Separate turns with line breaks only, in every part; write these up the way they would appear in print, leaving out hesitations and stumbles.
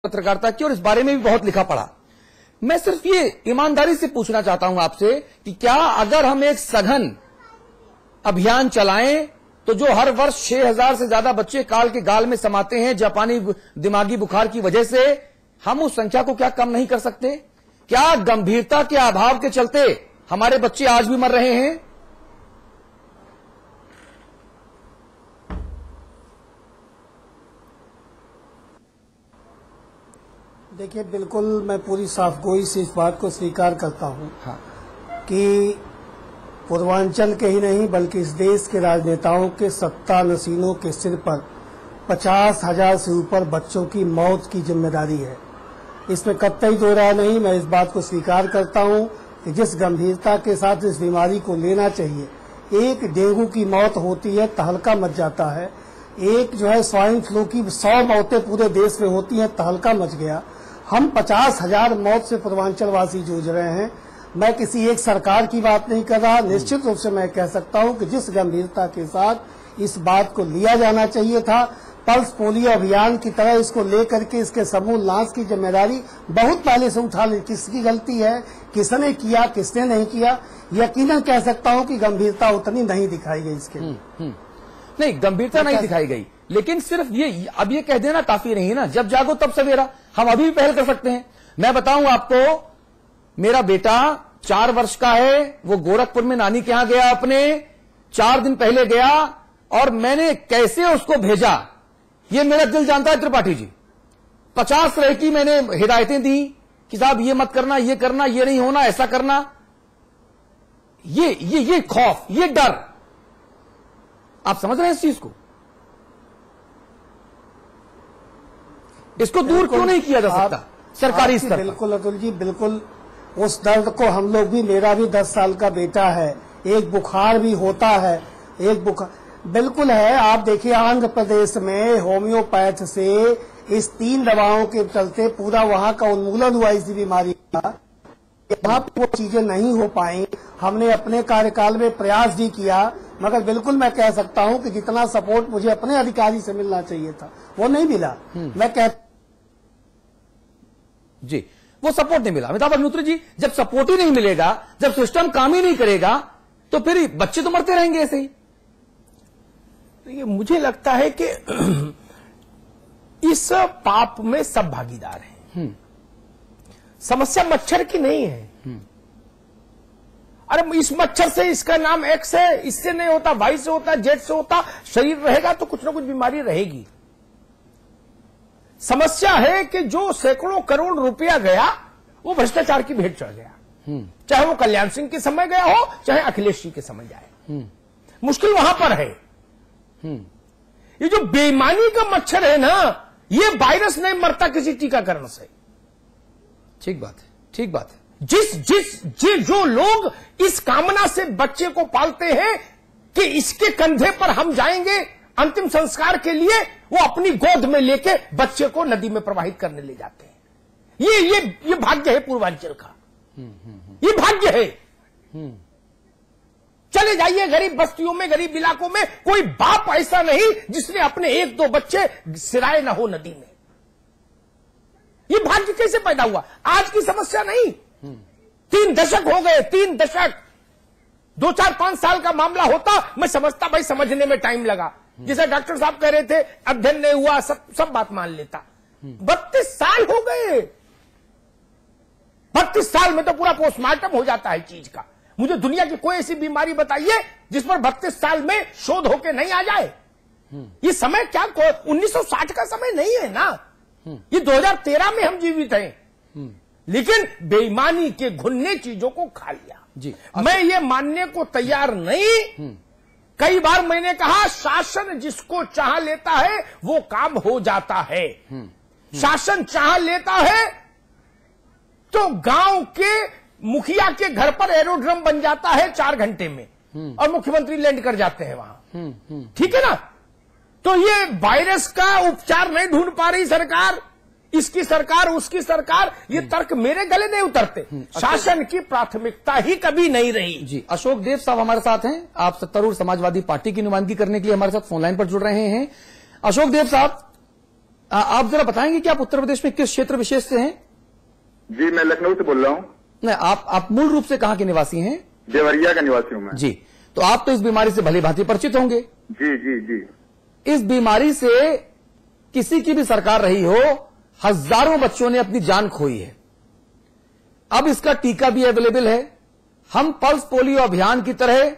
पत्रकारिता की और इस बारे में भी बहुत लिखा पढ़ा। मैं सिर्फ ये ईमानदारी से पूछना चाहता हूं आपसे कि क्या अगर हम एक सघन अभियान चलाएं तो जो हर वर्ष 6000 से ज्यादा बच्चे काल के गाल में समाते हैं जापानी दिमागी बुखार की वजह से, हम उस संख्या को क्या कम नहीं कर सकते? क्या गंभीरता के अभाव के चलते हमारे बच्चे आज भी मर रहे हैं?
देखिए, बिल्कुल मैं पूरी साफगोई से इस बात को स्वीकार करता हूं कि पूर्वांचल के ही नहीं बल्कि इस देश के राजनेताओं के सत्ता नशीनों के सिर पर 50,000 से ऊपर बच्चों की मौत की जिम्मेदारी है। इसमें कतई दो राय नहीं। मैं इस बात को स्वीकार करता हूं कि जिस गंभीरता के साथ इस बीमारी को लेना चाहिए, एक डेंगू की मौत होती है तहलका मच जाता है, एक जो है स्वाइन फ्लू की 100 मौतें पूरे देश में होती हैं, तहलका मच गया। हम 50,000 मौत से पूर्वांचल वासी जूझ रहे हैं। मैं किसी एक सरकार की बात नहीं कर रहा। निश्चित रूप से मैं कह सकता हूं कि जिस गंभीरता के साथ इस बात को लिया जाना चाहिए था, पल्स पोलियो अभियान की तरह इसको लेकर के इसके समूल नाश की जिम्मेदारी बहुत पहले से उठा ली। किसकी गलती है, किसने किया, किसने नहीं किया, यकीनन कह सकता हूं कि गंभीरता उतनी नहीं दिखाई गई इसके लिए।
नहीं, गंभीरता नहीं दिखाई गई, लेकिन सिर्फ ये अब ये कह देना काफी नहीं है ना, जब जागो तब सवेरा। हम अभी भी पहल कर सकते हैं। मैं बताऊं आपको, मेरा बेटा 4 वर्ष का है, वो गोरखपुर में नानी के यहां गया, अपने 4 दिन पहले गया, और मैंने कैसे उसको भेजा ये मेरा दिल जानता है त्रिपाठी जी। 50 तरह की मैंने हिदायतें दी कि साहब ये मत करना, ये करना, ये नहीं होना, ऐसा करना। ये खौफ, ये डर, आप समझ रहे हैं इस चीज को? इसको दूर क्यों नहीं किया जा सकता सरकारी स्तर पर?
बिल्कुल अतुल जी, बिल्कुल उस दर्द को हम लोग भी, मेरा भी 10 साल का बेटा है, एक बुखार भी होता है, एक बुखार बिल्कुल है। आप देखिए, आंध्र प्रदेश में होम्योपैथ से इस 3 दवाओं के चलते पूरा वहां का उन्मूलन हुआ इसी बीमारी का। यहाँ वो चीजें नहीं हो पाई। हमने अपने कार्यकाल में प्रयास भी किया, मगर बिल्कुल मैं कह सकता हूं कि जितना सपोर्ट मुझे अपने अधिकारी से मिलना चाहिए था वो नहीं मिला। मैं
जी, वो सपोर्ट नहीं मिला। अमिताभ अग्निहोत्री जी, जब सपोर्ट ही नहीं मिलेगा, जब सिस्टम काम ही नहीं करेगा, तो फिर बच्चे तो मरते रहेंगे ऐसे ही।
ये मुझे लगता है कि इस पाप में सब भागीदार हैं। समस्या मच्छर की नहीं है। अरे इस मच्छर से, इसका नाम एक्स है, इससे नहीं होता, वाई से होता, जेड से होता, शरीर रहेगा तो कुछ ना कुछ बीमारी रहेगी। समस्या है कि जो सैकड़ों करोड़ रुपया गया वो भ्रष्टाचार की भेंट चढ़ गया। चाहे वो कल्याण सिंह के समय गया हो, चाहे अखिलेश जी के समय जाए। मुश्किल वहां पर है। ये जो बेईमानी का मच्छर है ना, ये वायरस नहीं मरता किसी टीकाकरण से।
ठीक बात है, ठीक बात है।
जो लोग इस कामना से बच्चे को पालते हैं कि इसके कंधे पर हम जाएंगे अंतिम संस्कार के लिए, वो अपनी गोद में लेके बच्चे को नदी में प्रवाहित करने ले जाते हैं। ये भाग्य है पूर्वांचल का। ये भाग्य है। चले जाइए गरीब बस्तियों में, गरीब इलाकों में, कोई बाप ऐसा नहीं जिसने अपने 1-2 बच्चे सिराए ना हो नदी में। ये भाग्य कैसे पैदा हुआ? आज की समस्या नहीं। 3 दशक हो गए, 3 दशक। 2, 4, 5 साल का मामला होता, मैं समझता भाई समझने में टाइम लगा। जैसे डॉक्टर साहब कह रहे थे अध्ययन नहीं हुआ, सब बात मान लेता। 32 साल हो गए। 32 साल में तो पूरा पोस्टमार्टम हो जाता है चीज का। मुझे दुनिया की कोई ऐसी बीमारी बताइए जिस पर 32 साल में शोध होके नहीं आ जाए। ये समय क्या 1960 का समय नहीं है ना, ये 2013 में हम जीवित हैं। लेकिन बेईमानी के घुन्ने चीजों को खा लिया
जी।
मैं ये मानने को तैयार नहीं। कई बार मैंने कहा, शासन जिसको चाह लेता है वो काम हो जाता है। शासन चाह लेता है तो गांव के मुखिया के घर पर एरोड्रम बन जाता है 4 घंटे में, और मुख्यमंत्री लैंड कर जाते हैं वहां। ठीक है ना? तो ये वायरस का उपचार नहीं ढूंढ पा रही सरकार, इसकी सरकार, उसकी सरकार, ये तर्क मेरे गले नहीं उतरते। शासन की प्राथमिकता ही कभी नहीं रही।
जी, अशोक देव साहब हमारे साथ हैं। आप सत्तारूढ़ समाजवादी पार्टी की नुमाइंदगी करने के लिए हमारे साथ फोन लाइन पर जुड़ रहे हैं। अशोक देव साहब, आप जरा बताएंगे कि आप उत्तर प्रदेश में किस क्षेत्र विशेष से हैं?
जी, मैं लखनऊ से बोल रहा हूँ।
नहीं, आप मूल रूप से कहां के निवासी हैं?
देवरिया का निवासी हूँ मैं।
जी, तो आप तो इस बीमारी से भली भांति परिचित होंगे।
जी जी जी।
इस बीमारी से किसी की भी सरकार रही हो, हजारों बच्चों ने अपनी जान खोई है। अब इसका टीका भी अवेलेबल है। हम पल्स पोलियो अभियान की तरह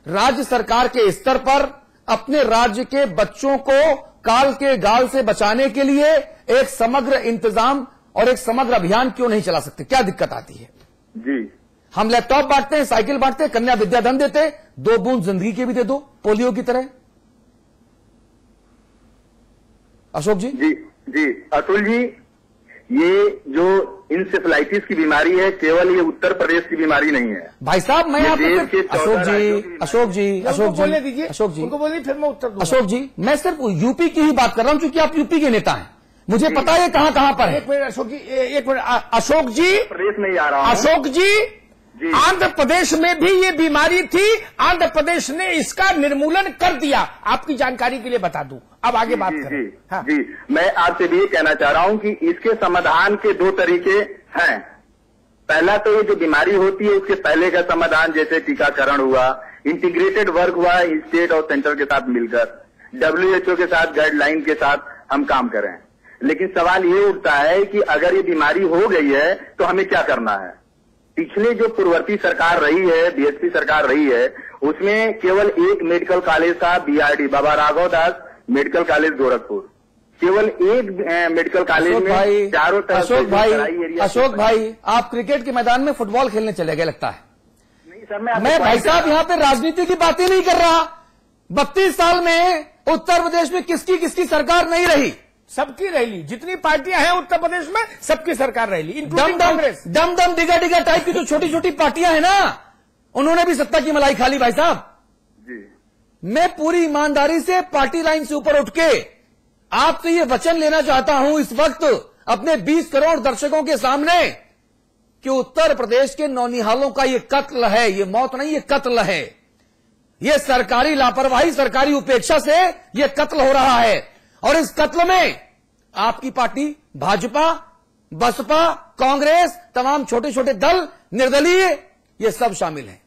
राज्य सरकार के स्तर पर अपने राज्य के बच्चों को काल के गाल से बचाने के लिए एक समग्र इंतजाम और एक समग्र अभियान क्यों नहीं चला सकते? क्या दिक्कत आती है?
जी,
हम लैपटॉप बांटते हैं, साइकिल बांटते हैं, कन्या विद्याधन देते, 2 बूंद जिंदगी के भी दे दो पोलियो की तरह। अशोक जी।
जी जी, अतुल जी, ये जो इंसेफेलाइटिस की बीमारी है, केवल ये उत्तर प्रदेश की बीमारी नहीं है
भाई साहब। मैं आपको अशोक जी
उनको बोलिए, फिर मैं उत्तर दूंगा।
अशोक जी, मैं सिर्फ यूपी की ही बात कर रहा हूं, क्योंकि आप यूपी के नेता हैं। मुझे पता है कहां कहां पर है।
एक मिनट अशोक जी, एक मिनट अशोक जी,
प्रदेश में ही आ रहा हूं।
अशोक जी, आंध्र प्रदेश में भी ये बीमारी थी, आंध्र प्रदेश ने इसका निर्मूलन कर दिया। आपकी जानकारी के लिए बता दूं, अब आगे बात करें।
जी,
हाँ।
जी, मैं आपसे भी ये कहना चाह रहा हूं कि इसके समाधान के 2 तरीके हैं। पहला तो ये जो बीमारी होती है उसके पहले का समाधान, जैसे टीकाकरण हुआ, इंटीग्रेटेड वर्क हुआ स्टेट और सेंटर के साथ मिलकर, WHO के साथ गाइडलाइन के साथ हम काम करें। लेकिन सवाल ये उठता है कि अगर ये बीमारी हो गई है तो हमें क्या करना है? पिछले जो पूर्ववर्ती सरकार रही है, बीएसपी सरकार रही है, उसमें केवल एक मेडिकल कॉलेज था, BRD बाबा राघव दास मेडिकल कॉलेज गोरखपुर। केवल एक मेडिकल कॉलेज में चारों तरफ।
अशोक भाई, आप क्रिकेट के मैदान में फुटबॉल खेलने चले गए लगता है।
नहीं सर,
मैं भाई साहब यहाँ पे राजनीति की बातें नहीं कर रहा। 32 साल में उत्तर प्रदेश में किसकी किसकी सरकार नहीं रही?
सबकी रैली, जितनी पार्टियां हैं उत्तर प्रदेश में सबकी सरकार रैली, इंक्लूडिंग कांग्रेस।
दम डिगा डिगा टाइप की जो छोटी छोटी पार्टियां हैं ना, उन्होंने भी सत्ता की मलाई खा ली भाई साहब
जी।
मैं पूरी ईमानदारी से पार्टी लाइन से ऊपर उठ के आपसे ये वचन लेना चाहता हूं इस वक्त अपने 20 करोड़ दर्शकों के सामने कि उत्तर प्रदेश के नौनिहालों का ये कत्ल है, ये मौत नहीं, ये कत्ल है। ये सरकारी लापरवाही, सरकारी उपेक्षा से ये कत्ल हो रहा है। और इस कत्ल में आपकी पार्टी भाजपा, बसपा, कांग्रेस, तमाम छोटे छोटे दल, निर्दलीय, ये सब शामिल हैं।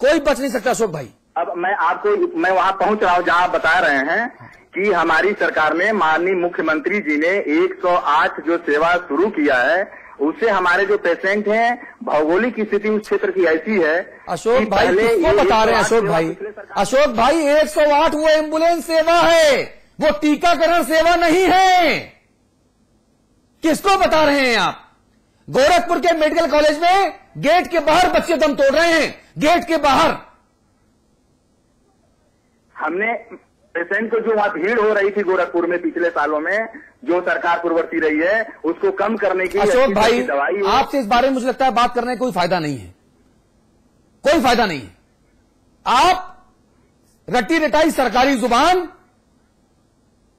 कोई बच नहीं सकता अशोक भाई।
अब मैं वहां पहुंच रहा हूं जहां आप बता रहे हैं कि हमारी सरकार में माननीय मुख्यमंत्री जी ने 108 जो सेवा शुरू किया है, उससे हमारे जो पेशेंट हैं, भौगोलिक स्थिति उस क्षेत्र की ऐसी है।
अशोक भाई किसको बता रहे हैं? अशोक भाई 108 वो एम्बुलेंस सेवा है, वो टीकाकरण सेवा नहीं है। किसको बता रहे हैं आप? गोरखपुर के मेडिकल कॉलेज में गेट के बाहर बच्चे दम तोड़ रहे हैं, गेट के बाहर।
हमने पेशेंट को जो वहां भीड़ हो रही थी गोरखपुर में पिछले सालों में, जो सरकार पूर्ववर्ती रही है, उसको कम करने की
अशोक भाई आपसे इस बारे में मुझे लगता है बात करने का कोई फायदा नहीं है, कोई फायदा नहीं है। आप रटी रटाई सरकारी जुबान,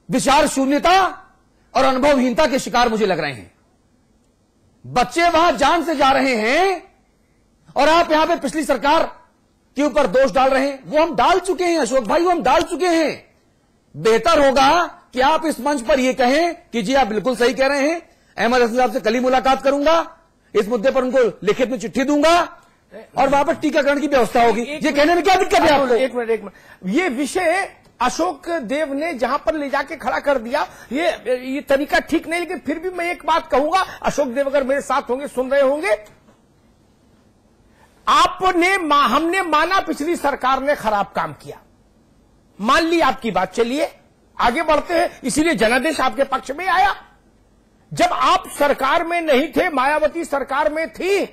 विचार शून्यता और अनुभवहीनता के शिकार मुझे लग रहे हैं। बच्चे वहां जान से जा रहे हैं और आप यहां पे पिछली सरकार के ऊपर दोष डाल रहे हैं। वो हम डाल चुके हैं अशोक भाई, वो हम डाल चुके हैं। बेहतर होगा कि आप इस मंच पर यह कहें कि जी आप बिल्कुल सही कह रहे हैं, अहमद हसन साहब से कल ही मुलाकात करूंगा, इस मुद्दे पर उनको लिखित में चिट्ठी दूंगा और वहां पर टीकाकरण की व्यवस्था होगी। ये कहने में क्या दिक्कत है आपको?
एक मिनट, ये विषय अशोक देव ने जहां पर ले जाके खड़ा कर दिया, ये तरीका ठीक नहीं। लेकिन फिर भी मैं एक बात कहूंगा, अशोक देव अगर मेरे साथ होंगे, सुन रहे होंगे, हमने माना पिछली सरकार ने खराब काम किया, मान ली आपकी बात, चलिए आगे बढ़ते हैं। इसीलिए जनादेश आपके पक्ष में आया। जब आप सरकार में नहीं थे, मायावती सरकार में थी,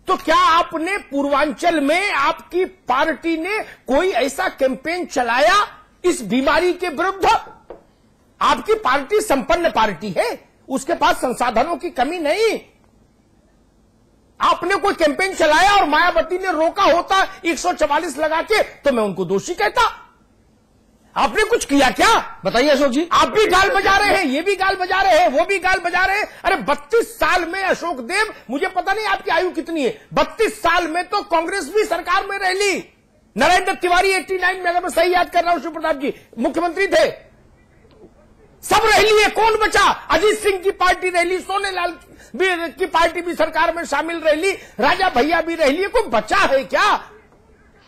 तो क्या आपने पूर्वांचल में आपकी पार्टी ने कोई ऐसा कैंपेन चलाया इस बीमारी के विरुद्ध? आपकी पार्टी संपन्न पार्टी है, उसके पास संसाधनों की कमी नहीं। आपने कोई कैंपेन चलाया और मायावती ने रोका होता 144 लगा के, तो मैं उनको दोषी कहता। आपने कुछ किया क्या? बताइए अशोक जी। आप भी गाल बजा रहे हैं, ये भी गाल बजा रहे हैं, वो भी गाल बजा रहे हैं। अरे 32 साल में अशोक देव, मुझे पता नहीं आपकी आयु कितनी है, 32 साल में तो कांग्रेस भी सरकार में रह ली। नरेंद्र तिवारी 89 में, अगर मैं सही याद कर रहा हूं, शिव प्रताप जी मुख्यमंत्री थे। सब रह लिए, कौन बचा? अजीत सिंह की पार्टी रह ली, सोनेलाल की पार्टी भी सरकार में शामिल रह ली, राजा भैया भी रह लिए, कोई बचा है क्या?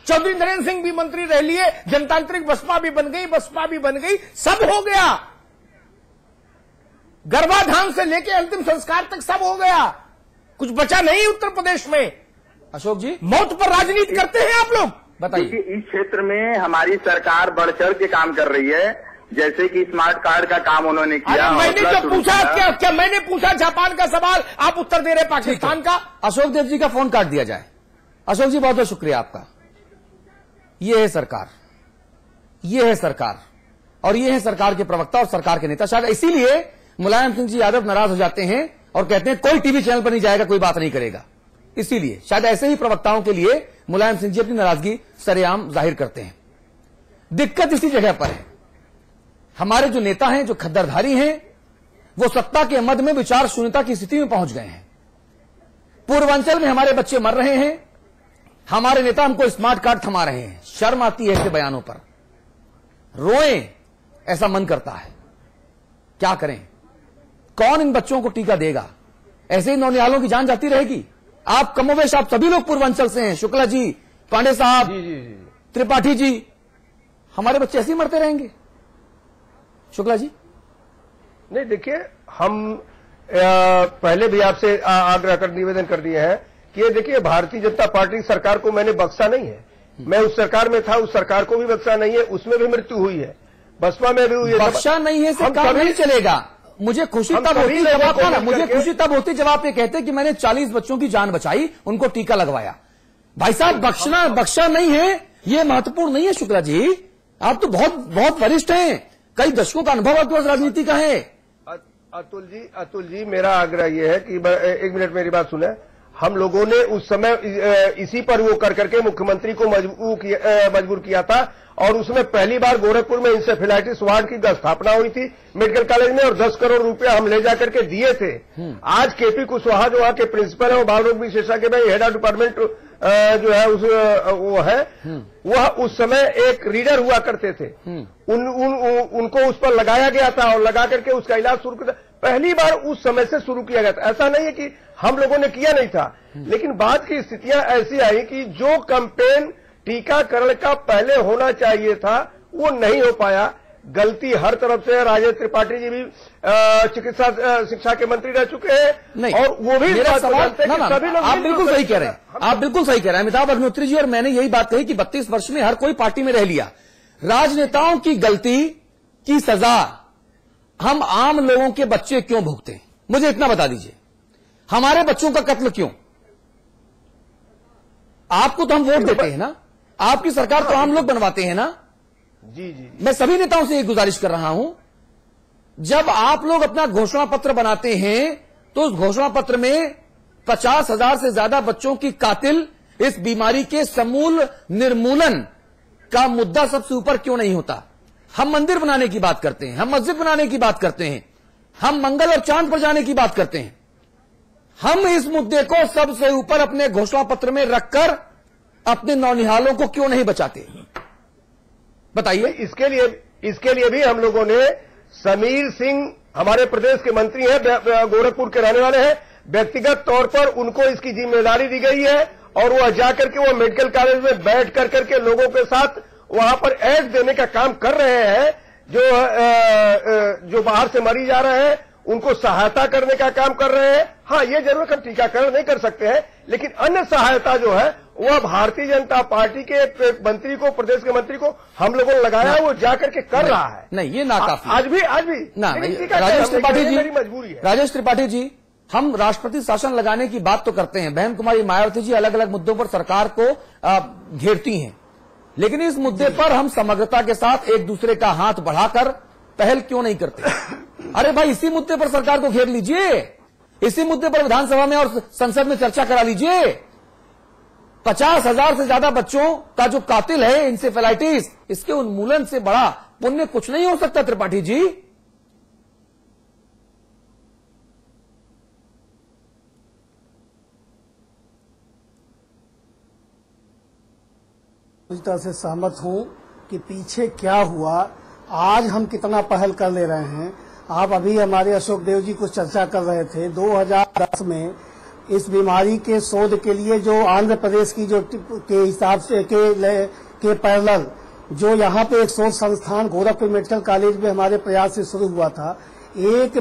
चौधरी नरेंद्र सिंह भी मंत्री रह लिए, जनतांत्रिक बसपा भी बन गई, बसपा भी बन गई, सब हो गया। गर्भाधान से लेके अंतिम संस्कार तक सब हो गया, कुछ बचा नहीं उत्तर प्रदेश में।
अशोक जी,
मौत पर राजनीति करते हैं आप लोग,
बताइए।
क्योंकि इस क्षेत्र में हमारी सरकार बढ़ चढ़ के काम कर रही है, जैसे कि स्मार्ट कार्ड का काम उन्होंने किया।
मैंने जो पूछा, क्या मैंने पूछा जापान का सवाल, आप उत्तर दे रहे पाकिस्तान का।
अशोक देव जी का फोन काट दिया जाए। अशोक जी, बहुत बहुत शुक्रिया आपका। ये है सरकार, ये है सरकार, और ये है सरकार के प्रवक्ता और सरकार के नेता। शायद इसीलिए मुलायम सिंह जी यादव नाराज हो जाते हैं और कहते हैं कोई टीवी चैनल पर नहीं जाएगा, कोई बात नहीं करेगा। इसीलिए शायद ऐसे ही प्रवक्ताओं के लिए मुलायम सिंह जी अपनी नाराजगी सरेआम जाहिर करते हैं। दिक्कत इसी जगह पर है। हमारे जो नेता हैं, जो खद्दरधारी हैं, वो सत्ता के मद में विचार शून्यता की स्थिति में पहुंच गए हैं। पूर्वांचल में हमारे बच्चे मर रहे हैं, हमारे नेता हमको स्मार्ट कार्ड थमा रहे हैं। शर्म आती है ऐसे बयानों पर, रोएं ऐसा मन करता है। क्या करें? कौन इन बच्चों को टीका देगा? ऐसे ही नौनिहालों की जान जाती रहेगी। आप कमोवेश, आप सभी लोग पूर्वांचल से हैं, शुक्ला जी, पांडे साहब, त्रिपाठी जी, हमारे बच्चे ऐसे ही मरते रहेंगे? शुक्ला जी,
नहीं, देखिए, हम पहले भी आपसे आग्रह कर निवेदन कर दिए हैं कि ये देखिए, भारतीय जनता पार्टी सरकार को मैंने बख्शा नहीं है। मैं उस सरकार में था, उस सरकार को भी बख्शा नहीं है, उसमें भी मृत्यु हुई है, बसपा में भी हुई है।
बख्शा नहीं है से काम नहीं चलेगा। मुझे खुशी तब होती जब आप ना, मुझे खुशी तब होती जब आप ये कहते कि मैंने 40 बच्चों की जान बचाई, उनको टीका लगवाया। भाई साहब, बख्शा नहीं है, ये महत्वपूर्ण नहीं है। शुक्ला जी, आप तो बहुत वरिष्ठ हैं, कई दशकों का अनुभव आपके पास राजनीति का है।
अतुल जी, मेरा आग्रह यह है कि एक मिनट मेरी बात सुने। हम लोगों ने उस समय इसी पर वो कर करके मुख्यमंत्री को मजबूर किया था, और उसमें पहली बार गोरखपुर में इंसेफेलाइटिस वार्ड की स्थापना हुई थी मेडिकल कॉलेज में, और 10 करोड़ रुपया हम ले जाकर के दिए थे। आज केपी कुशवाहा जो वहां के प्रिंसिपल है, वो बाल रोग विशेषज्ञ में हेड ऑफ डिपार्टमेंट जो है वो है, वह उस समय एक रीडर हुआ करते थे। उनको उस पर लगाया गया था, और लगा करके उसका इलाज शुरू किया। पहली बार उस समय से शुरू किया गया था। ऐसा नहीं है कि हम लोगों ने किया नहीं था, लेकिन बात की स्थितियां ऐसी आई कि जो कैंपेन टीकाकरण का पहले होना चाहिए था, वो नहीं हो पाया। गलती हर तरफ से। राजेश त्रिपाठी जी भी चिकित्सा शिक्षा के मंत्री रह चुके हैं,
नहीं,
और वो भी
मेरा सवाल,
सभी लोग
आप बिल्कुल सही कह रहे हैं, आप बिल्कुल सही कह रहे हैं अमिताभ अग्निहोत्री जी। और मैंने यही बात कही कि 32 वर्ष में हर कोई पार्टी में रह लिया। राजनेताओं की गलती की सजा हम आम लोगों के बच्चे क्यों भुगते हैं? मुझे इतना बता दीजिए, हमारे बच्चों का कत्ल क्यों? आपको तो हम वोट देते हैं ना, आपकी सरकार तो हम लोग बनवाते हैं ना।
जी,
मैं सभी नेताओं से एक गुजारिश कर रहा हूं, जब आप लोग अपना घोषणा पत्र बनाते हैं तो उस घोषणा पत्र में 50,000 से ज्यादा बच्चों की कातिल इस बीमारी के समूल निर्मूलन का मुद्दा सबसे ऊपर क्यों नहीं होता? हम मंदिर बनाने की बात करते हैं, हम मस्जिद बनाने की बात करते हैं, हम मंगल और चांद पर जाने की बात करते हैं। हम इस मुद्दे को सबसे ऊपर अपने घोषणा पत्र में रखकर अपने नौनिहालों को क्यों नहीं बचाते? बताइए।
इसके लिए भी हम लोगों ने समीर सिंह, हमारे प्रदेश के मंत्री हैं, गोरखपुर के रहने वाले हैं, व्यक्तिगत तौर पर उनको इसकी जिम्मेदारी दी गई है, और वह जाकर के वो मेडिकल कॉलेज में बैठ करके लोगों के साथ वहां पर एड देने का काम कर रहे हैं। जो बाहर से मरीज आ रहे हैं उनको सहायता करने का काम कर रहे हैं। हाँ, ये जरूर हम टीकाकरण नहीं कर सकते हैं, लेकिन अन्य सहायता जो है वह भारतीय जनता पार्टी के मंत्री को, प्रदेश के मंत्री को हम लोगों ने लगाया, वो जाकर के कर रहा है।
नहीं, ये नाकाफी।
आज भी
ना, राजेश त्रिपाठी जी,
मजबूरी है।
राजेश त्रिपाठी जी, हम राष्ट्रपति शासन लगाने की बात तो करते हैं, बहन कुमारी मायावती जी अलग अलग मुद्दों पर सरकार को घेरती हैं, लेकिन इस मुद्दे पर हम समग्रता के साथ एक दूसरे का हाथ बढ़ाकर पहल क्यों नहीं करते? अरे भाई, इसी मुद्दे पर सरकार को घेर लीजिए, इसी मुद्दे पर विधानसभा में और संसद में चर्चा करा लीजिए। 50,000 से ज्यादा बच्चों का जो कातिल है इंसेफेलाइटिस, इसके उन्मूलन से बड़ा पुण्य कुछ नहीं हो सकता। त्रिपाठी जी,
पूरी तरह से सहमत हूं कि पीछे क्या हुआ आज हम कितना पहल कर ले रहे हैं। आप अभी हमारे अशोक देव जी कुछ चर्चा कर रहे थे। 2010 में इस बीमारी के शोध के लिए जो आंध्र प्रदेश की जो के हिसाब से के पैरेलल जो यहाँ पे एक शोध संस्थान गोरखपुर मेडिकल कॉलेज में हमारे प्रयास से शुरू हुआ था, एक